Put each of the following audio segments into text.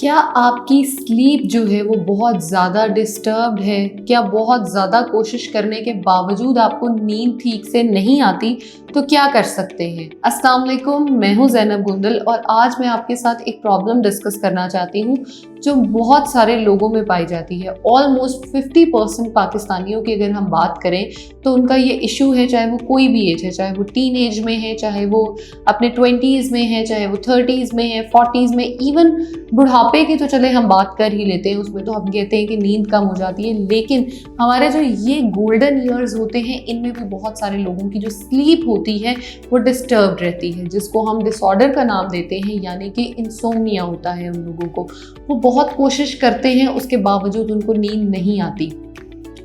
क्या आपकी स्लीप जो है वो बहुत ज़्यादा डिस्टर्ब्ड है? क्या बहुत ज़्यादा कोशिश करने के बावजूद आपको नींद ठीक से नहीं आती? तो क्या कर सकते हैं? अस्सलाम वालेकुम, मैं हूँ ज़ैनब गुंदल और आज मैं आपके साथ एक प्रॉब्लम डिस्कस करना चाहती हूँ जो बहुत सारे लोगों में पाई जाती है। ऑलमोस्ट 50% पाकिस्तानियों की अगर हम बात करें तो उनका ये इशू है, चाहे वो कोई भी एज है, चाहे वो टीन एज में है, चाहे वो अपने 20s में है, चाहे वो 30s में है, 40s में, इवन बुढ़ापे की तो चले हम बात कर ही लेते हैं, उसमें तो हम कहते हैं कि नींद कम हो जाती है। लेकिन हमारे जो ये गोल्डन ईयर्स होते हैं इनमें भी बहुत सारे लोगों की जो स्लीप होती है वो डिस्टर्ब्ड रहती है, जिसको हम डिसऑर्डर का नाम देते हैं, यानी कि इंसोम्निया होता है उन लोगों को। वो बहुत कोशिश करते हैं, उसके बावजूद उनको नींद नहीं आती।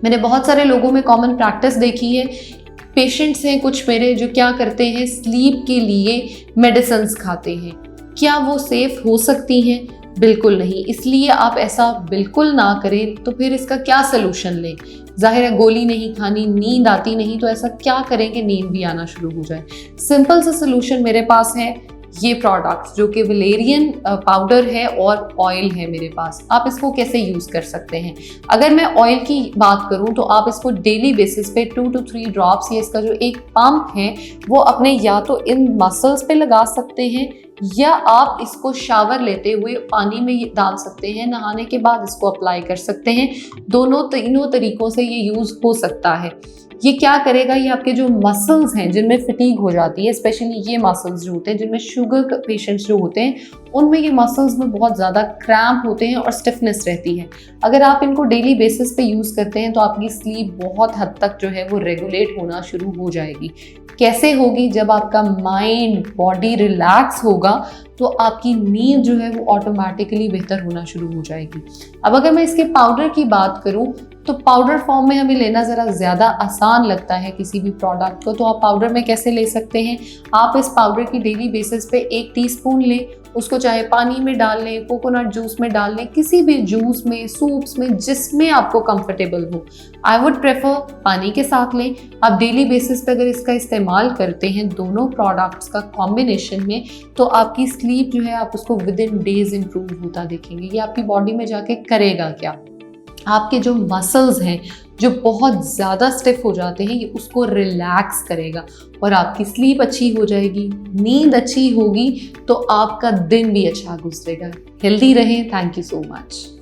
मैंने बहुत सारे लोगों में कॉमन प्रैक्टिस देखी है। पेशेंट्स हैं कुछ मेरे जो क्या करते हैं, स्लीप के लिए मेडिसिन्स खाते हैं। क्या वो सेफ हो सकती हैं? बिल्कुल नहीं। इसलिए आप ऐसा बिल्कुल ना करें। तो फिर इसका क्या सलूशन लें? जाहिर है गोली नहीं खानी, नींद आती नहीं तो ऐसा क्या करें कि नींद भी आना शुरू हो जाए? सिंपल सा सलूशन मेरे पास है, ये प्रोडक्ट्स जो कि वलेरियन पाउडर है और ऑयल है मेरे पास। आप इसको कैसे यूज़ कर सकते हैं? अगर मैं ऑयल की बात करूं तो आप इसको डेली बेसिस पे 2 to 3 ड्रॉप्स, ये इसका जो एक पंप है वो अपने या तो इन मसल्स पे लगा सकते हैं या आप इसको शावर लेते हुए पानी में डाल सकते हैं, नहाने के बाद इसको अप्लाई कर सकते हैं। तीनों तरीकों से ये यूज़ हो सकता है। ये क्या करेगा, ये आपके जो मसल्स हैं जिनमें फटीग हो जाती है, स्पेशली ये मसल्स जो होते हैं जिनमें शुगर पेशेंट्स जो होते हैं उनमें ये मसल्स में बहुत ज़्यादा क्रैम्प होते हैं और स्टिफनेस रहती है। अगर आप इनको डेली बेसिस पे यूज़ करते हैं तो आपकी स्लीप बहुत हद तक जो है वो रेगुलेट होना शुरू हो जाएगी। कैसे होगी? जब आपका माइंड बॉडी रिलैक्स होगा तो आपकी नींद जो है वो ऑटोमेटिकली बेहतर होना शुरू हो जाएगी। अब अगर मैं इसके पाउडर की बात करूं तो पाउडर फॉर्म में हमें लेना ज़रा ज़्यादा आसान लगता है किसी भी प्रोडक्ट को। तो आप पाउडर में कैसे ले सकते हैं? आप इस पाउडर की डेली बेसिस पे 1 टीस्पून लें, उसको चाहे पानी में डाल लें, कोकोनट जूस में डाल लें, किसी भी जूस में, सूप्स में, जिसमें आपको कंफर्टेबल हो। आई वुड प्रेफर पानी के साथ लें। आप डेली बेसिस पे अगर इसका इस्तेमाल करते हैं दोनों प्रोडक्ट्स का कॉम्बिनेशन में तो आपकी स्लीप जो है आप उसको विद इन डेज इम्प्रूव होता देखेंगे। ये आपकी बॉडी में जाके करेगा क्या? आपके जो मसल्स हैं जो बहुत ज़्यादा स्टिफ हो जाते हैं ये उसको रिलैक्स करेगा और आपकी स्लीप अच्छी हो जाएगी, नींद अच्छी होगी तो आपका दिन भी अच्छा गुजरेगा। हेल्दी रहें। Thank you so much.